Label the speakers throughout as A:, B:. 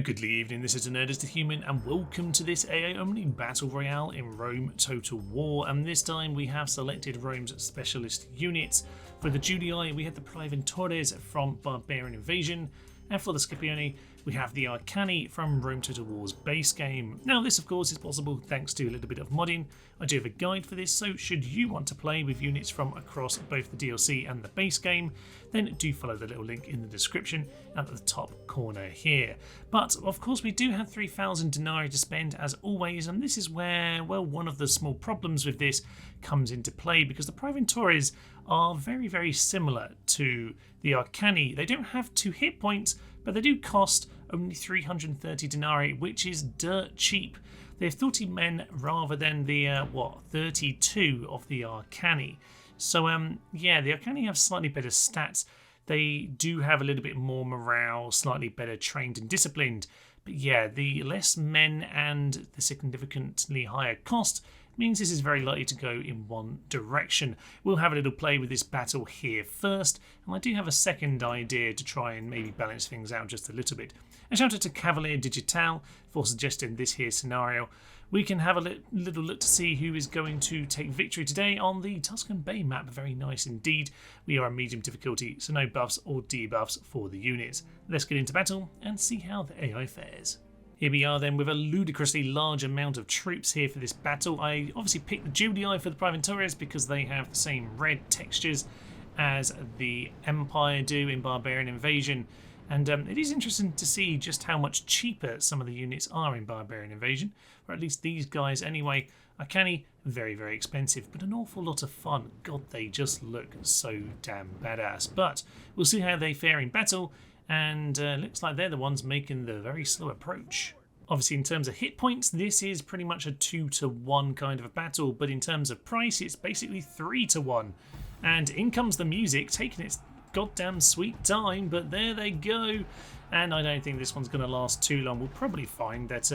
A: Good evening, this is the Nerd is the Human, and welcome to this AA-only Battle Royale in Rome Total War. And this time we have selected Rome's specialist units. For the Julii, we have the Praeventores from Barbarian Invasion, and for the Scipioni, we have the Arcani from Rome Total War's base game. Now this of course is possible thanks to a little bit of modding. I do have a guide for this, so should you want to play with units from across both the DLC and the base game, then do follow the little link in the description and at the top corner here. But of course we do have 3,000 denarii to spend as always, and this is where, well, one of the small problems with this comes into play, because the Praeventores are very similar to the Arcani. They don't have 2 hit points, but they do cost only 330 denarii, which is dirt cheap. They have 30 men rather than the 32 of the Arcani. So yeah, the Arcani have slightly better stats. They do have a little bit more morale, slightly better trained and disciplined. But yeah, the less men and the significantly higher cost means this is very likely to go in one direction. We'll have a little play with this battle here first, and I do have a second idea to try and maybe balance things out just a little bit. A shout out to Cavalier Digital for suggesting this here scenario. We can have a little look to see who is going to take victory today on the Tuscan Bay map. Very nice indeed. We are a medium difficulty, so no buffs or debuffs for the units. Let's get into battle and see how the AI fares. Here we are then with a ludicrously large amount of troops here for this battle. I obviously picked the Julii for the Praeventores because they have the same red textures as the Empire do in Barbarian Invasion. And it is interesting to see just how much cheaper some of the units are in Barbarian Invasion, or at least these guys anyway. Arcani, very expensive, but an awful lot of fun. God, they just look so damn badass. But we'll see how they fare in battle, and looks like they're the ones making the very slow approach. Obviously in terms of hit points, this is pretty much a 2-to-1 kind of a battle, but in terms of price, it's basically 3-to-1. And in comes the music, taking its goddamn sweet time, but there they go. And I don't think this one's going to last too long. We'll probably find that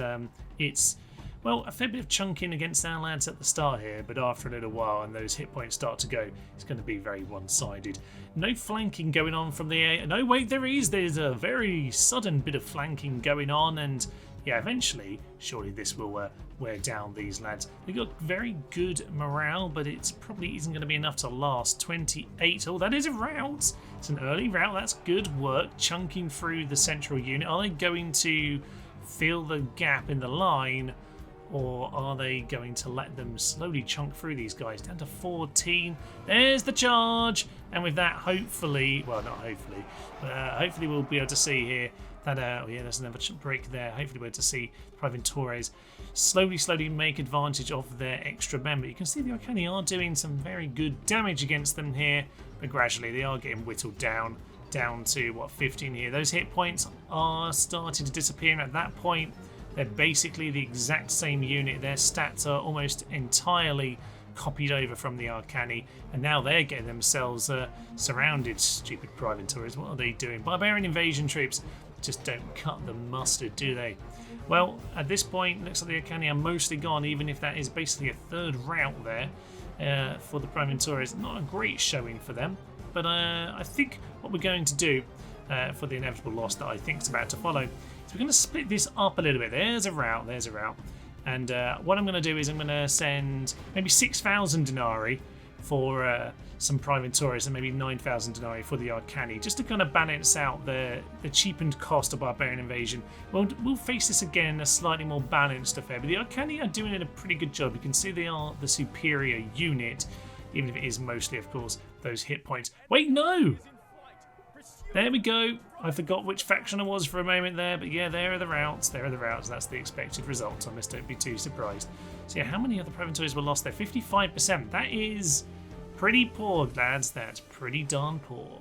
A: it's, well, a fair bit of chunking against our lads at the start here, but after a little while and those hit points start to go, it's going to be very one-sided. No flanking going on from the air. No, wait, there's a very sudden bit of flanking going on, and yeah, eventually, surely this will wear down these lads. They've got very good morale, but it probably isn't going to be enough to last. 28. Oh, that is a rout. It's an early rout. That's good work. Chunking through the central unit. Are they going to fill the gap in the line, or are they going to let them slowly chunk through these guys? Down to 14. There's the charge. And with that, hopefully, well, not hopefully, but hopefully we'll be able to see here that, oh yeah, there's another break there. Hopefully we're able to see Praeventores slowly make advantage of their extra men. But you can see the Arcani are doing some very good damage against them here, but gradually they are getting whittled down to, what, 15 here. Those hit points are starting to disappear, and at that point, they're basically the exact same unit. Their stats are almost entirely copied over from the Arcani, and now they're getting themselves surrounded. Stupid Praeventores, what are they doing? Barbarian Invasion troops just don't cut the mustard, do they? Well, at this point, looks like the Arcani are mostly gone, even if that is basically a third rout there for the Praeventores. Not a great showing for them, but I think what we're going to do for the inevitable loss that I think is about to follow is we're going to split this up a little bit. There's a rout. And what I'm going to do is I'm going to send maybe 6,000 denarii for some Praeventores and maybe 9,000 denarii for the Arcani, just to kind of balance out the cheapened cost of Barbarian Invasion. We'll face this again a slightly more balanced affair, but the Arcani are doing a pretty good job. You can see they are the superior unit, even if it is mostly, of course, those hit points. Wait, no! There we go. I forgot which faction I was for a moment there, but yeah, there are the routes. That's the expected result. I must don't be too surprised. So yeah, how many other Praeventores were lost there? 55%. That is pretty poor, lads. That's pretty darn poor.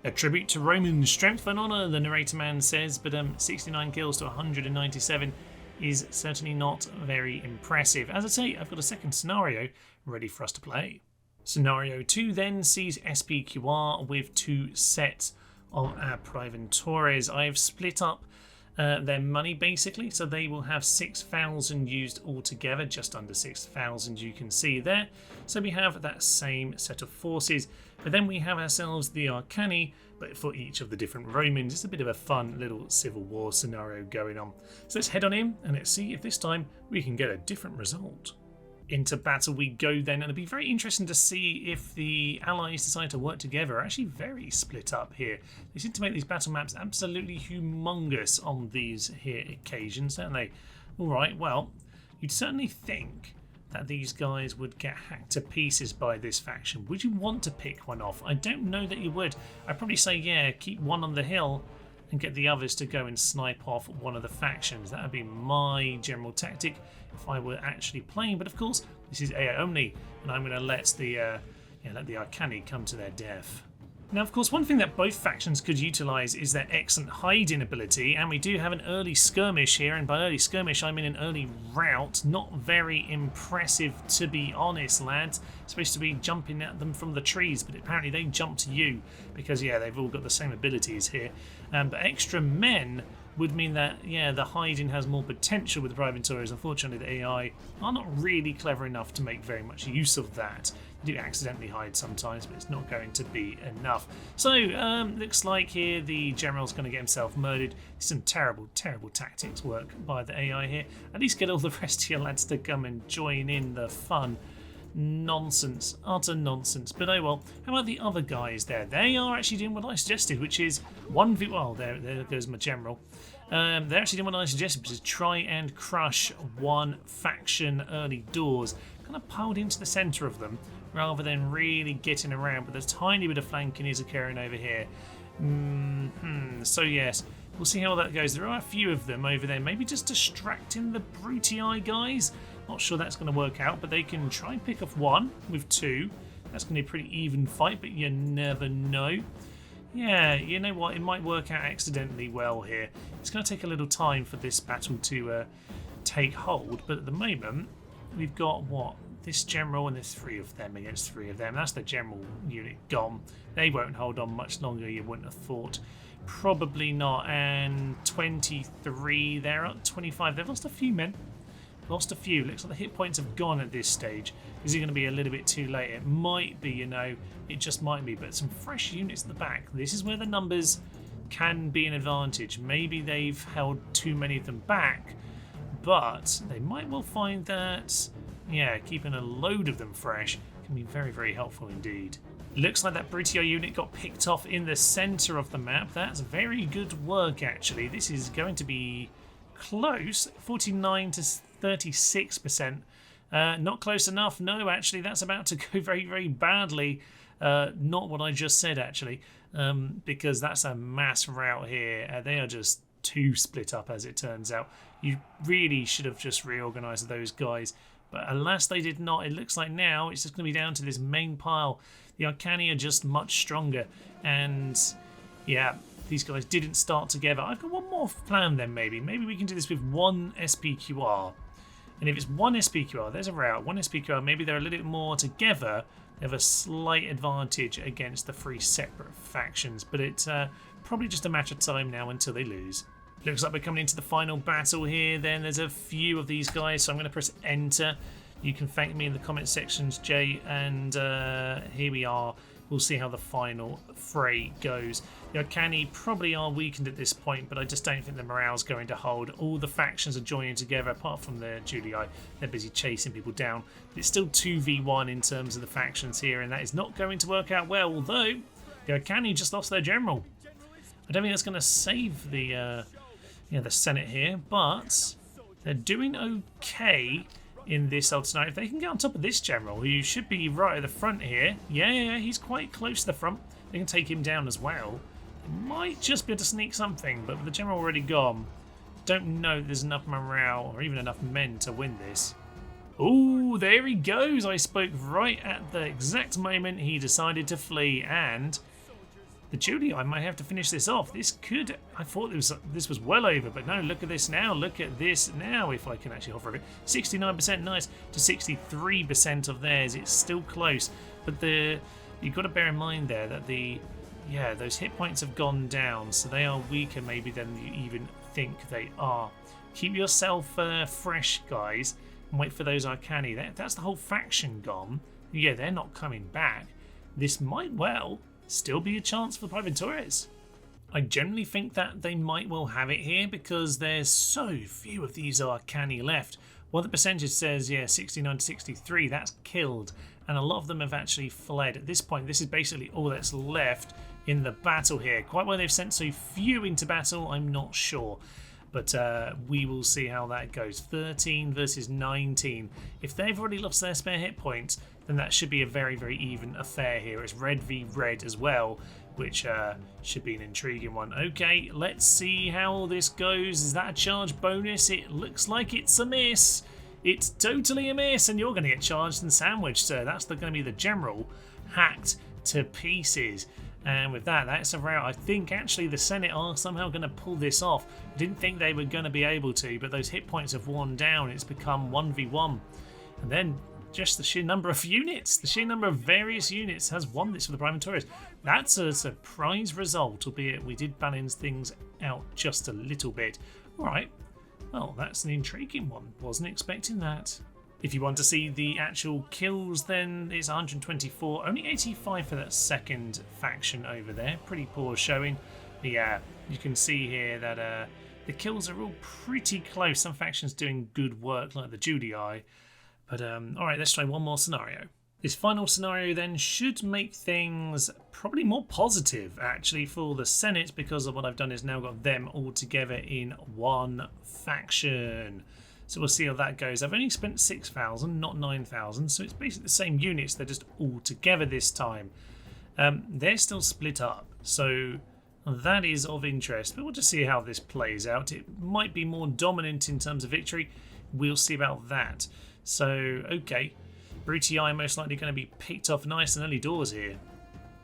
A: A tribute to Roman strength and honour, the narrator man says, but 69 kills to 197 is certainly not very impressive. As I say, I've got a second scenario ready for us to play. Scenario 2 then sees SPQR with 2 sets of our Praeventores. I have split up their money basically, so they will have 6,000 used altogether, just under 6,000 you can see there. So we have that same set of forces, but then we have ourselves the Arcani, but for each of the different Romans. It's a bit of a fun little civil war scenario going on. So let's head on in and let's see if this time we can get a different result. Into battle we go then, and it'll be very interesting to see if the allies decide to work together. Are actually very split up here. They seem to make these battle maps absolutely humongous on these here occasions, don't they? Alright, well, you'd certainly think that these guys would get hacked to pieces by this faction. Would you want to pick one off? I don't know that you would. I'd probably say, yeah, keep one on the hill and get the others to go and snipe off one of the factions. That would be my general tactic if I were actually playing. But of course, this is AI only, and I'm going to let the Arcani come to their death. Now, of course, one thing that both factions could utilise is their excellent hiding ability, and we do have an early skirmish here, and by early skirmish I mean an early rout. Not very impressive, to be honest, lads. It's supposed to be jumping at them from the trees, but apparently they jump to you, because, yeah, they've all got the same abilities here. But extra men would mean that, yeah, the hiding has more potential with the Praeventores. Unfortunately, the AI are not really clever enough to make very much use of that. They do accidentally hide sometimes, but it's not going to be enough. So, looks like here the general's going to get himself murdered. Some terrible, terrible tactics work by the AI here. At least get all the rest of your lads to come and join in the fun. Nonsense, utter nonsense. But oh well. How about the other guys there? They are actually doing what I suggested, which is well, there goes my general. They're actually doing what I suggested, which is try and crush one faction early doors, kind of piled into the centre of them, rather than really getting around. But there's a tiny bit of flanking is occurring over here. So yes, we'll see how that goes. There are a few of them over there, maybe just distracting the Brutii guys. Not sure that's going to work out, but they can try and pick off one with two. That's going to be a pretty even fight, but you never know. Yeah, you know what? It might work out accidentally well here. It's going to take a little time for this battle to take hold, but at the moment, we've got what? This general, and there's three of them against three of them. That's the general unit gone. They won't hold on much longer, you wouldn't have thought. Probably not. And 23, they're up 25. They've lost a few men. Lost a few. Looks like the hit points have gone at this stage. Is it going to be a little bit too late? It might be, you know. It just might be. But some fresh units at the back. This is where the numbers can be an advantage. Maybe they've held too many of them back. But they might well find that, yeah, keeping a load of them fresh can be very, very helpful indeed. Looks like that Brutii unit got picked off in the centre of the map. That's very good work, actually. This is going to be close. 49 to 36%. Not close enough. No, actually, that's about to go very, very badly. Not what I just said, actually, because that's a mass rout here. They are just too split up, as it turns out. You really should have just reorganised those guys, but alas, they did not. It looks like now it's just going to be down to this main pile. The Arcani are just much stronger, and yeah, these guys didn't start together. I've got one more plan then, maybe. Maybe we can do this with one SPQR. And if it's one SPQR, there's a route. One SPQR, maybe they're a little bit more together. They have a slight advantage against the three separate factions. But it's probably just a matter of time now until they lose. Looks like we're coming into the final battle here. Then there's a few of these guys, so I'm going to press enter. You can thank me in the comment sections, Jay. And here we are. We'll see how the final fray goes. The Arcani probably are weakened at this point, but I just don't think the morale's going to hold. All the factions are joining together, apart from the Julii. They're busy chasing people down. But it's still 2v1 in terms of the factions here, and that is not going to work out well, although the Arcani just lost their general. I don't think that's going to save the Senate here, but they're doing okay in this old scenario. If they can get on top of this general, who should be right at the front here. Yeah, he's quite close to the front. They can take him down as well. They might just be able to sneak something, but with the general already gone, don't know if there's enough morale or even enough men to win this. Oh, there he goes. I spoke right at the exact moment he decided to flee, and the Julii might have to finish this off. This could... I thought this was well over, but no, look at this now. Look at this now, if I can actually hover a bit. 69% nice to 63% of theirs. It's still close, but you've got to bear in mind there that those hit points have gone down, so they are weaker maybe than you even think they are. Keep yourself fresh, guys, and wait for those Arcani. That's the whole faction gone. Yeah, they're not coming back. This might well still be a chance for Praeventores. I generally think that they might well have it here because there's so few of these Arcani left. While the percentage says, yeah, 69 to 63, that's killed. And a lot of them have actually fled. At this point, this is basically all that's left in the battle here. Quite why they've sent so few into battle, I'm not sure. But we will see how that goes. 13 versus 19. If they've already lost their spare hit points, then that should be a very, very even affair here. It's red v red as well, which should be an intriguing one. Okay, let's see how this goes. Is that a charge bonus? It looks like it's a miss. It's totally a miss, and you're going to get charged and sandwiched, sir. That's going to be the general hacked to pieces. And with that, that's a rout. I think actually the Senate are somehow going to pull this off. I didn't think they were going to be able to, but those hit points have worn down. It's become 1v1. And then just the sheer number of units, the sheer number of various units has won this for the Praeventores. That's a surprise result, albeit we did balance things out just a little bit. All right, well, that's an intriguing one. Wasn't expecting that. If you want to see the actual kills, then it's 124, only 85 for that second faction over there. Pretty poor showing. But yeah, you can see here that the kills are all pretty close. Some factions doing good work, like the Judii. But all right, let's try one more scenario. This final scenario then should make things probably more positive, actually, for the Senate, because of what I've done is now got them all together in one faction. So we'll see how that goes. I've only spent 6,000, not 9,000, so it's basically the same units. They're just all together this time. They're still split up, so that is of interest. But we'll just see how this plays out. It might be more dominant in terms of victory. We'll see about that. So, okay. Brutii most likely going to be picked off nice and early doors here.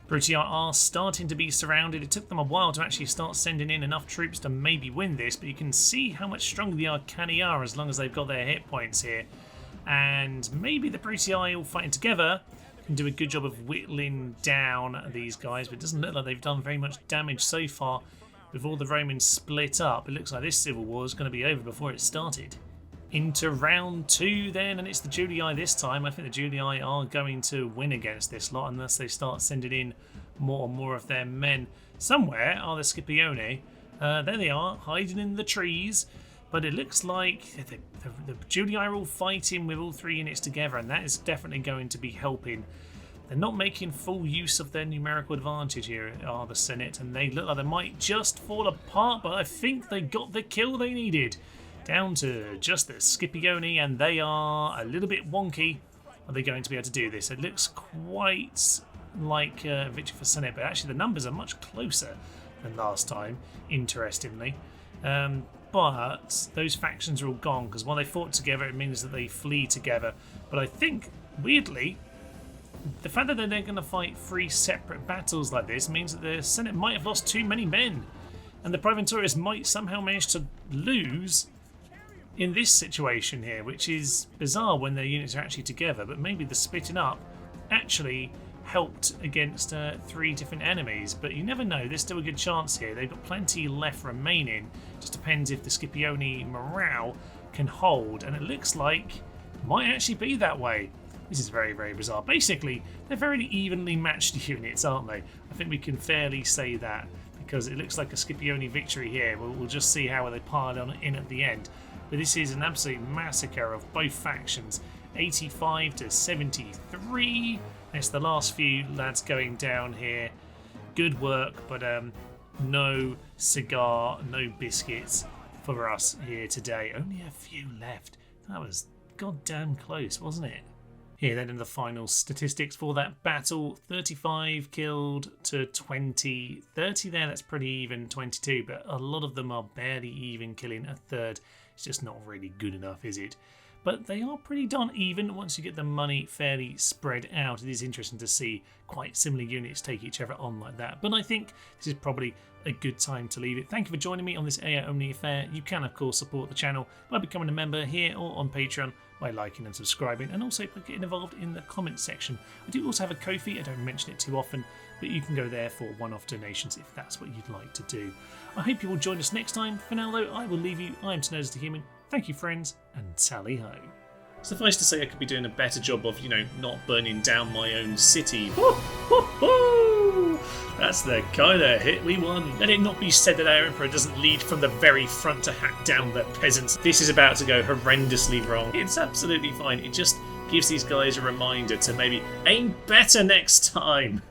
A: Brutii are starting to be surrounded. It took them a while to actually start sending in enough troops to maybe win this, but you can see how much stronger the Arcani are as long as they've got their hit points here. And maybe the Brutii all fighting together can do a good job of whittling down these guys, but it doesn't look like they've done very much damage so far. With all the Romans split up, it looks like this civil war is going to be over before it started. Into round 2 then, and it's the Judii this time. I think the Judii are going to win against this lot unless they start sending in more and more of their men. Somewhere are the Scipioni. There they are, hiding in the trees. But it looks like the Judii are all fighting with all 3 units together, and that is definitely going to be helping. They're not making full use of their numerical advantage here, are the Senate, and they look like they might just fall apart, but I think they got the kill they needed. Down to just the Scipioni, and they are a little bit wonky. Are they going to be able to do this? It looks quite like victory for Senate, but actually the numbers are much closer than last time, interestingly. But those factions are all gone, because while they fought together, it means that they flee together. But I think, weirdly, the fact that they're going to fight 3 separate battles like this means that the Senate might have lost too many men. And the Praeventores might somehow manage to lose in this situation here, which is bizarre when their units are actually together, but maybe the splitting up actually helped against 3 different enemies. But you never know, there's still a good chance here. They've got plenty left remaining. Just depends if the Scipioni morale can hold, and it looks like it might actually be that way. This is very, very bizarre. Basically, they're very evenly matched units, aren't they? I think we can fairly say that, because it looks like a Scipioni victory here. We'll just see how they pile on in at the end. But this is an absolute massacre of both factions. 85 to 73. It's the last few lads going down here. Good work, but no cigar, no biscuits for us here today. Only a few left. That was goddamn close, wasn't it? Here then in the final statistics for that battle, 35 killed to 20. 30 there, that's pretty even, 22, but a lot of them are barely even killing a third. It's just not really good enough, is it? But they are pretty darn even once you get the money fairly spread out. It is interesting to see quite similar units take each other on like that. But I think this is probably a good time to leave it. Thank you for joining me on this AI only affair. You can of course support the channel by becoming a member here or on Patreon, by liking and subscribing, and also by getting involved in the comments section. I do also have a Ko-fi, I don't mention it too often, but you can go there for one-off donations if that's what you'd like to do. I hope you will join us next time. For now, though, I will leave you. I'm Teno's the Human. Thank you, friends, and tally-ho. Suffice to say, I could be doing a better job of, not burning down my own city. That's the kind of hit we want. Let it not be said that our Emperor doesn't lead from the very front to hack down the peasants. This is about to go horrendously wrong. It's absolutely fine. It just gives these guys a reminder to maybe aim better next time.